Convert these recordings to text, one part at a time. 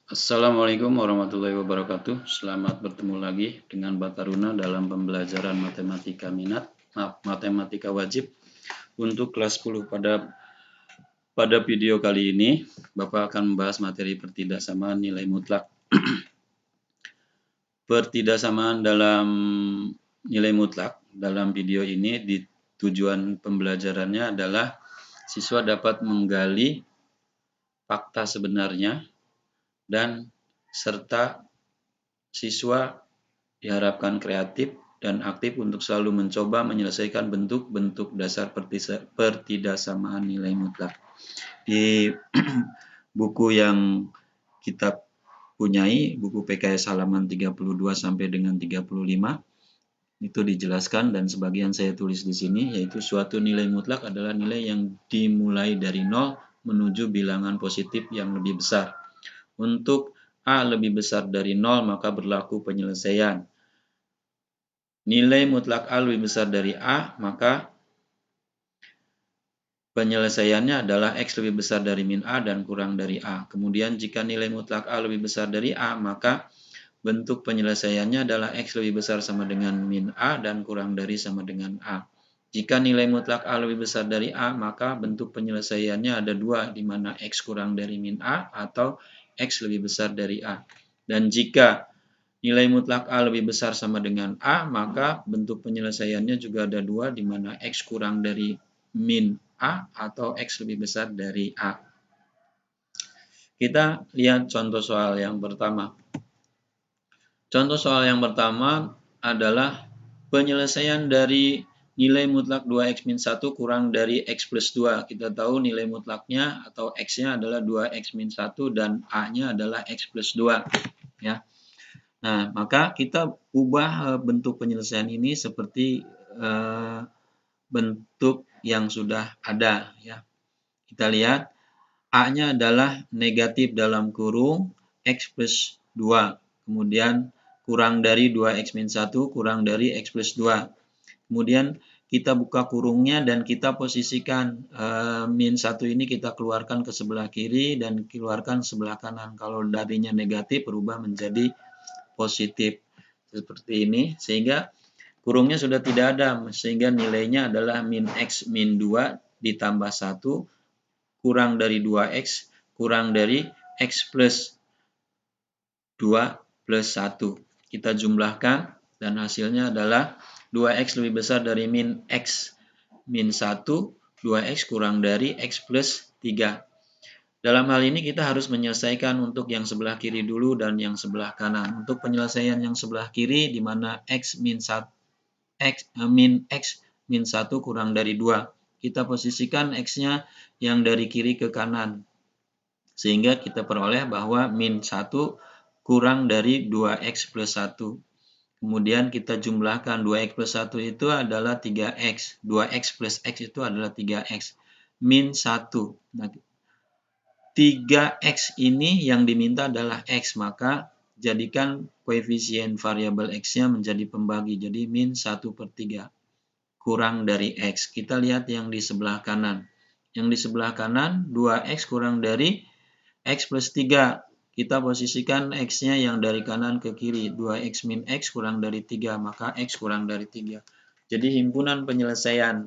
Assalamualaikum warahmatullahi wabarakatuh. Selamat bertemu lagi dengan Bataruna dalam pembelajaran matematika wajib untuk kelas 10. Pada video kali ini, Bapak akan membahas materi pertidaksamaan nilai mutlak. Pertidaksamaan dalam nilai mutlak dalam video ini tujuan pembelajarannya adalah siswa dapat menggali fakta sebenarnya dan serta siswa diharapkan kreatif dan aktif untuk selalu mencoba menyelesaikan bentuk-bentuk dasar pertidaksamaan nilai mutlak. Di buku yang kita punyai, buku PKS halaman 32 sampai dengan 35, itu dijelaskan dan sebagian saya tulis di sini, yaitu suatu nilai mutlak adalah nilai yang dimulai dari 0 menuju bilangan positif yang lebih besar. Untuk A lebih besar dari 0, maka berlaku penyelesaian. Nilai mutlak A lebih besar dari A, maka penyelesaiannya adalah X lebih besar dari min A dan kurang dari A. Kemudian jika nilai mutlak A lebih besar dari A, maka bentuk penyelesaiannya adalah X lebih besar sama dengan min A dan kurang dari sama dengan A. Jika nilai mutlak A lebih besar dari A, maka bentuk penyelesaiannya ada dua, di mana X kurang dari min A atau X lebih besar dari A. Dan jika nilai mutlak A lebih besar sama dengan A, maka bentuk penyelesaiannya juga ada dua, di mana X kurang dari min A atau X lebih besar dari A. Kita lihat contoh soal yang pertama. Contoh soal yang pertama adalah penyelesaian dari nilai mutlak 2x min 1 kurang dari x plus 2. Kita tahu nilai mutlaknya atau x-nya adalah 2x min 1 dan a-nya adalah x plus 2. Ya. Nah, maka kita ubah bentuk penyelesaian ini seperti bentuk yang sudah ada. Ya. Kita lihat a-nya adalah negatif dalam kurung x plus 2. Kemudian kurang dari 2x min 1 kurang dari x plus 2. Kemudian kita buka kurungnya dan kita posisikan min 1 ini kita keluarkan ke sebelah kiri dan keluarkan sebelah kanan. Kalau darinya negatif berubah menjadi positif. Seperti ini. Sehingga kurungnya sudah tidak ada. Sehingga nilainya adalah min x min 2 ditambah 1 kurang dari 2x kurang dari x plus 2 plus 1. Kita jumlahkan dan hasilnya adalah 2x lebih besar dari min x min 1, 2x kurang dari x plus 3. Dalam hal ini kita harus menyelesaikan untuk yang sebelah kiri dulu dan yang sebelah kanan. Untuk penyelesaian yang sebelah kiri di mana x min 1 kurang dari 2. Kita posisikan x-nya yang dari kiri ke kanan. Sehingga kita peroleh bahwa min 1 kurang dari 2x plus 1. Kemudian kita jumlahkan 2x plus 1 itu adalah 3x. 2x plus x itu adalah 3x. Min 1. Nah, 3x ini yang diminta adalah x. Maka jadikan koefisien variabel x-nya menjadi pembagi. Jadi min 1/3. Kurang dari x. Kita lihat yang di sebelah kanan. Yang di sebelah kanan 2x kurang dari x plus 3. Kita posisikan x-nya yang dari kanan ke kiri. 2x min x kurang dari 3. Maka x kurang dari 3. Jadi himpunan penyelesaian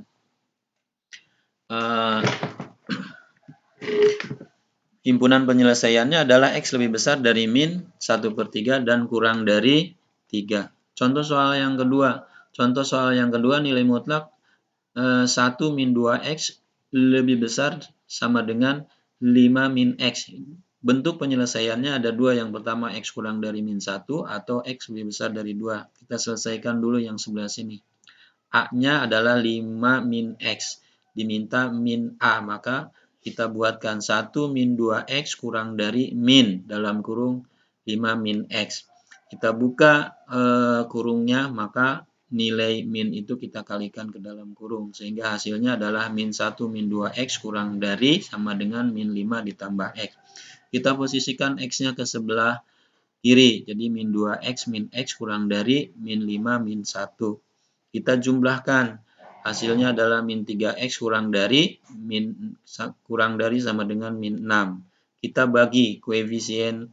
himpunan penyelesaiannya adalah x lebih besar dari min 1/3 dan kurang dari 3. Contoh soal yang kedua. Contoh soal yang kedua nilai mutlak 1 min 2x lebih besar sama dengan 5 min x. Bentuk penyelesaiannya ada dua. Yang pertama x kurang dari min 1 atau x lebih besar dari 2. Kita selesaikan dulu yang sebelah sini. A-nya adalah 5 min x. Diminta min A. Maka kita buatkan 1 min 2x kurang dari min dalam kurung 5 min x. Kita buka kurungnya, maka nilai min itu kita kalikan ke dalam kurung. Sehingga hasilnya adalah min 1 min 2x kurang dari sama dengan min 5 ditambah x. Kita posisikan x-nya ke sebelah kiri. Jadi min 2x min x kurang dari min 5 min 1. Kita jumlahkan. Hasilnya adalah min 3x kurang dari sama dengan min 6. Kita bagi koefisien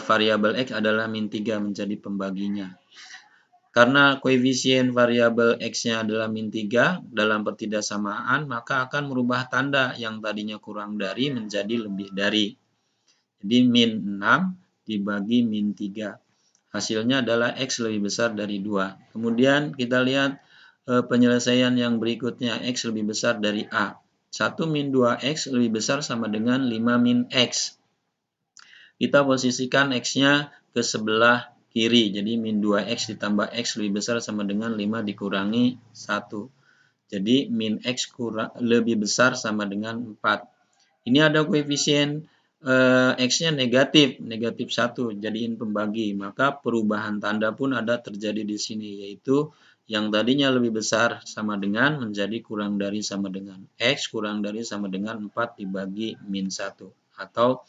variabel X adalah min 3 menjadi pembaginya. Karena koefisien variabel X-nya adalah min 3 dalam pertidaksamaan, maka akan merubah tanda yang tadinya kurang dari menjadi lebih dari. Jadi min 6 dibagi min 3. Hasilnya adalah X lebih besar dari 2. Kemudian kita lihat penyelesaian yang berikutnya, X lebih besar dari A. 1 min 2X lebih besar sama dengan 5 min X. Kita posisikan X-nya ke sebelah kiri. Jadi min 2X ditambah X lebih besar sama dengan 5 dikurangi 1. Jadi min X lebih besar sama dengan 4. Ini ada koefisien X-nya negatif 1. Jadiin pembagi. Maka perubahan tanda pun ada terjadi di sini. Yaitu yang tadinya lebih besar sama dengan menjadi kurang dari sama dengan. X kurang dari sama dengan 4 dibagi min 1. Atau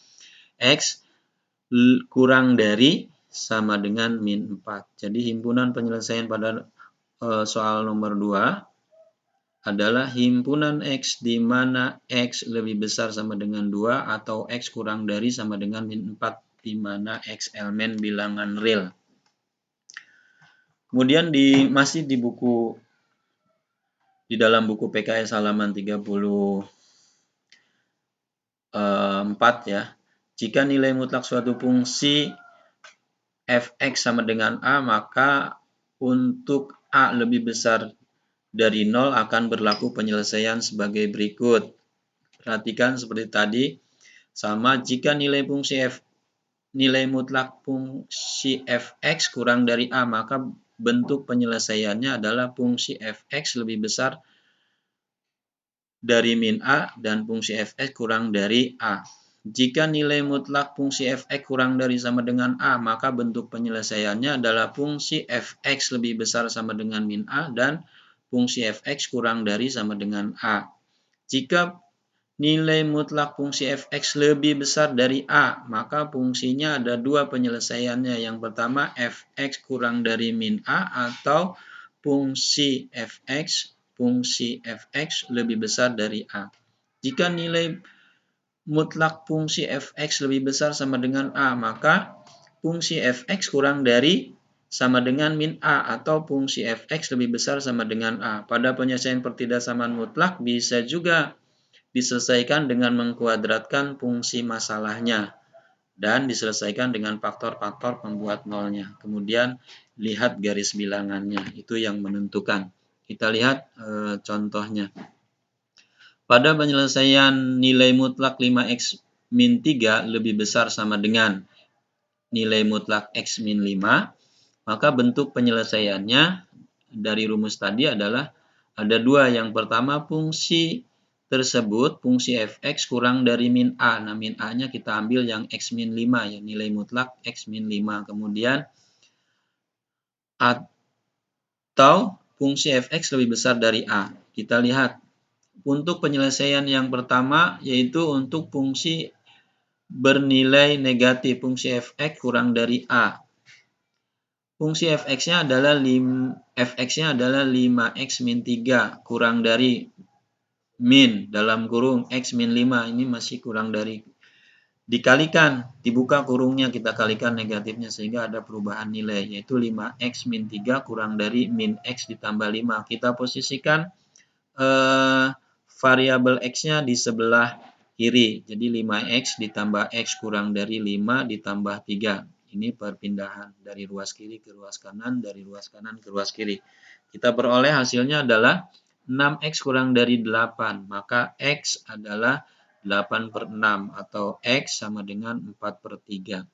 X kurang dari sama dengan min 4. Jadi himpunan penyelesaian pada soal nomor 2 adalah himpunan X di mana X lebih besar sama dengan 2 atau X kurang dari sama dengan min 4 di mana X elemen bilangan real. Kemudian masih di dalam buku PKS halaman 34 ya. Jika nilai mutlak suatu fungsi fx sama dengan A, maka untuk A lebih besar dari 0 akan berlaku penyelesaian sebagai berikut. Perhatikan seperti tadi, sama jika nilai mutlak fungsi fx kurang dari A, maka bentuk penyelesaiannya adalah fungsi fx lebih besar dari min A dan fungsi fx kurang dari A. Jika nilai mutlak fungsi fx kurang dari sama dengan A, maka bentuk penyelesaiannya adalah fungsi fx lebih besar sama dengan min A dan fungsi fx kurang dari sama dengan A. Jika nilai mutlak fungsi fx lebih besar dari A, maka fungsinya ada dua penyelesaiannya. Yang pertama, fx kurang dari min A atau fungsi fx lebih besar dari A. Jika nilai mutlak fungsi fx lebih besar sama dengan A, maka fungsi fx kurang dari sama dengan min A atau fungsi fx lebih besar sama dengan A. Pada penyelesaian pertidaksamaan mutlak bisa juga diselesaikan dengan mengkuadratkan fungsi masalahnya dan diselesaikan dengan faktor-faktor pembuat nolnya. Kemudian lihat garis bilangannya, itu yang menentukan. Kita lihat contohnya. Pada penyelesaian nilai mutlak 5x min 3 lebih besar sama dengan nilai mutlak x min 5, maka bentuk penyelesaiannya dari rumus tadi adalah ada dua. Yang pertama, fungsi tersebut, fungsi fx kurang dari min a. Nah, min a-nya kita ambil yang x min 5, ya, nilai mutlak x min 5. Kemudian, atau fungsi fx lebih besar dari a. Kita lihat. Untuk penyelesaian yang pertama, yaitu untuk fungsi bernilai negatif, fungsi fx kurang dari a. Fungsi fx-nya adalah 5x min 3 kurang dari min dalam kurung x min 5. Ini masih kurang dari. Dikalikan, dibuka kurungnya, kita kalikan negatifnya sehingga ada perubahan nilai, yaitu 5x min 3 kurang dari min x ditambah 5. Kita posisikan variabel x-nya di sebelah kiri. Jadi 5x ditambah x kurang dari 5 ditambah 3. Ini perpindahan dari ruas kiri ke ruas kanan, dari ruas kanan ke ruas kiri. Kita peroleh hasilnya adalah 6x kurang dari 8. Maka x adalah 8/6 atau x sama dengan 4/3.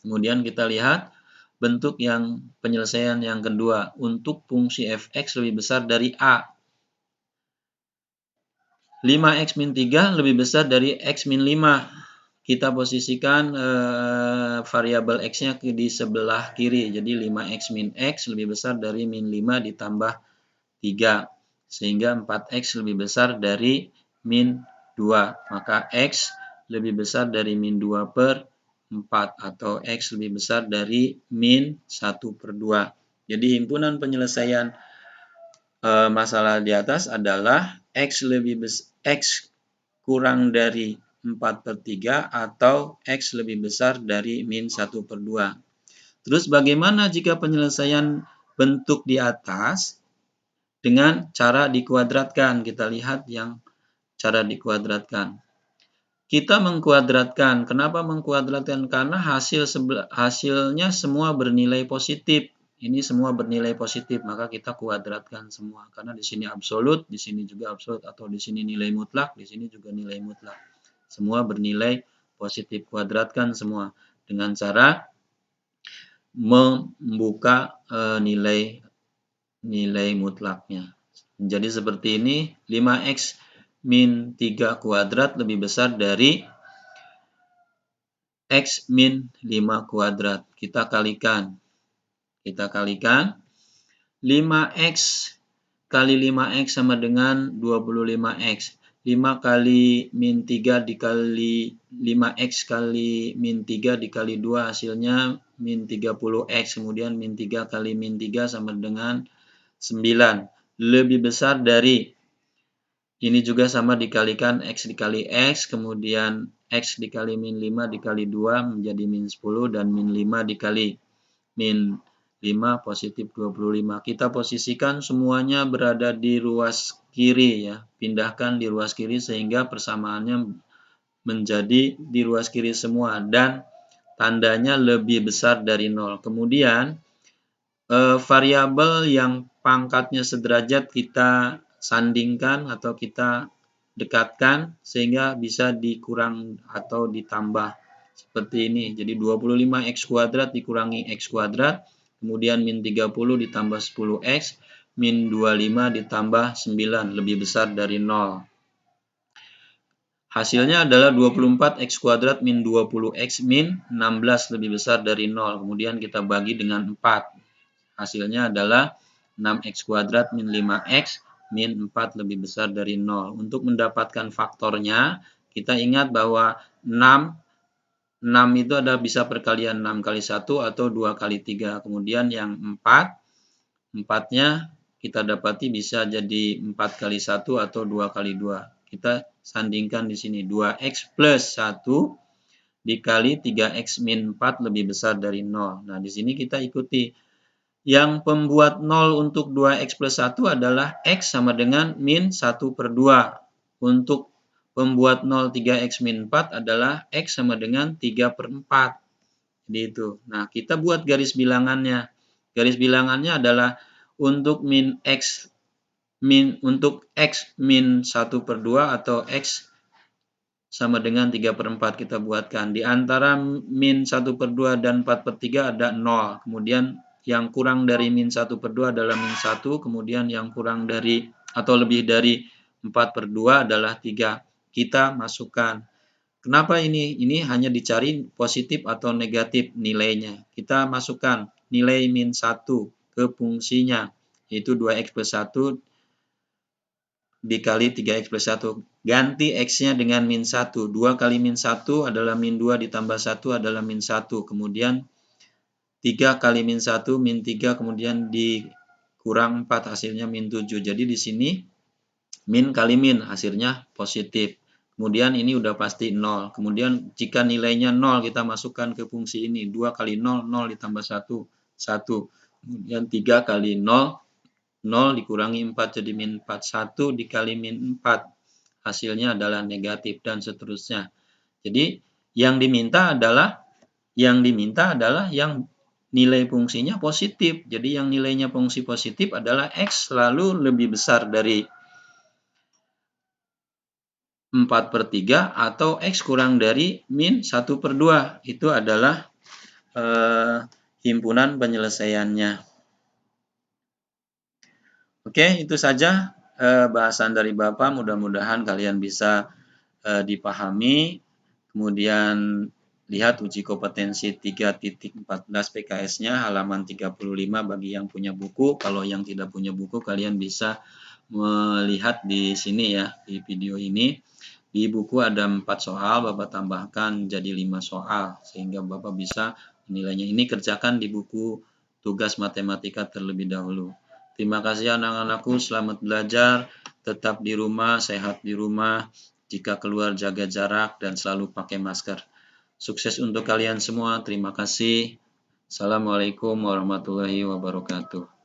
Kemudian kita lihat bentuk yang penyelesaian yang kedua. Untuk fungsi fx lebih besar dari a. 5x min 3 lebih besar dari x min 5. Kita posisikan variabel x-nya di sebelah kiri. Jadi 5x min x lebih besar dari min 5 ditambah 3. Sehingga 4x lebih besar dari min 2. Maka x lebih besar dari min 2/4 atau x lebih besar dari min 1/2. Jadi himpunan penyelesaian masalah di atas adalah x kurang dari 4/3 atau X lebih besar dari min 1/2. Terus bagaimana jika penyelesaian bentuk di atas dengan cara dikuadratkan? Kita lihat yang cara dikuadratkan. Kita mengkuadratkan. Kenapa mengkuadratkan? Karena hasilnya semua bernilai positif. Ini semua bernilai positif, maka kita kuadratkan semua. Karena di sini absolut, di sini juga absolut, atau di sini nilai mutlak, di sini juga nilai mutlak. Semua bernilai positif. Kuadratkan semua dengan cara membuka nilai mutlaknya. Jadi seperti ini, 5x min 3 kuadrat lebih besar dari X min 5 kuadrat. Kita kalikan. 5x kali 5x sama dengan 25x. 5 kali min 3 dikali 5x kali min 3 dikali 2 hasilnya min 30x. Kemudian min 3 kali min 3 sama dengan 9. Lebih besar dari ini juga sama dikalikan X dikali X, kemudian X dikali min 5 dikali 2 menjadi min 10, dan min 5 dikali min 5 positif 25. Kita posisikan semuanya berada di ruas kiri ya. Pindahkan di ruas kiri sehingga persamaannya menjadi di ruas kiri semua dan tandanya lebih besar dari 0. Kemudian variabel yang pangkatnya sederajat kita sandingkan atau kita dekatkan sehingga bisa dikurang atau ditambah seperti ini. Jadi 25x kuadrat dikurangi x kuadrat, kemudian min 30 ditambah 10x, min 25 ditambah 9 lebih besar dari 0. Hasilnya adalah 24x kuadrat min 20x min 16 lebih besar dari 0. Kemudian kita bagi dengan 4. Hasilnya adalah 6x kuadrat min 5x min 4 lebih besar dari 0. Untuk mendapatkan faktornya, kita ingat bahwa 6 itu ada bisa perkalian 6 kali 1 atau 2 kali 3. Kemudian yang 4-nya kita dapati bisa jadi 4 kali 1 atau 2 kali 2. Kita sandingkan di sini 2x plus 1 dikali 3x min 4 lebih besar dari 0. Nah, di sini kita ikuti. Yang pembuat 0 untuk 2x plus 1 adalah x sama dengan min 1/2. Untuk pembuat 0 3x min 4 adalah x sama dengan 3/4. Jadi itu. Nah, kita buat garis bilangannya. Garis bilangannya adalah untuk untuk x min 1/2 atau x sama dengan 3/4 kita buatkan. Di antara min 1/2 dan 4/3 ada 0. Kemudian yang kurang dari min 1/2 adalah min 1. Kemudian yang kurang dari atau lebih dari 4/2 adalah 3. Kita masukkan. Kenapa ini? Ini hanya dicari positif atau negatif nilainya. Kita masukkan nilai min 1 ke fungsinya, yaitu 2x plus 1 dikali 3x plus 1. Ganti x-nya dengan min 1. 2 kali min 1 adalah min 2 ditambah 1 adalah min 1. Kemudian 3 kali min 1, min 3, kemudian dikurang 4, hasilnya min 7. Jadi di sini min kali min, hasilnya positif. Kemudian ini udah pasti 0. Kemudian jika nilainya 0, kita masukkan ke fungsi ini. 2 kali 0, 0 ditambah 1, 1. Kemudian 3 kali 0, 0 dikurangi 4 jadi min 4. 1 dikali min 4. Hasilnya adalah negatif dan seterusnya. Jadi yang diminta adalah yang nilai fungsinya positif. Jadi yang nilainya fungsi positif adalah x selalu lebih besar dari 4/3 atau x kurang dari min 1/2. Itu adalah himpunan penyelesaiannya. Oke, itu saja bahasan dari Bapak. Mudah-mudahan kalian bisa dipahami. Kemudian lihat uji kompetensi 3.14 PKS-nya halaman 35 bagi yang punya buku. Kalau yang tidak punya buku, kalian bisa melihat di sini ya, di video ini. Di buku ada 4 soal, Bapak tambahkan jadi 5 soal, sehingga Bapak bisa menilainya. Ini kerjakan di buku tugas matematika terlebih dahulu. Terima kasih anak-anakku, selamat belajar, tetap di rumah, sehat di rumah. Jika keluar jaga jarak dan selalu pakai masker. Sukses untuk kalian semua. Terima kasih. Assalamualaikum warahmatullahi wabarakatuh.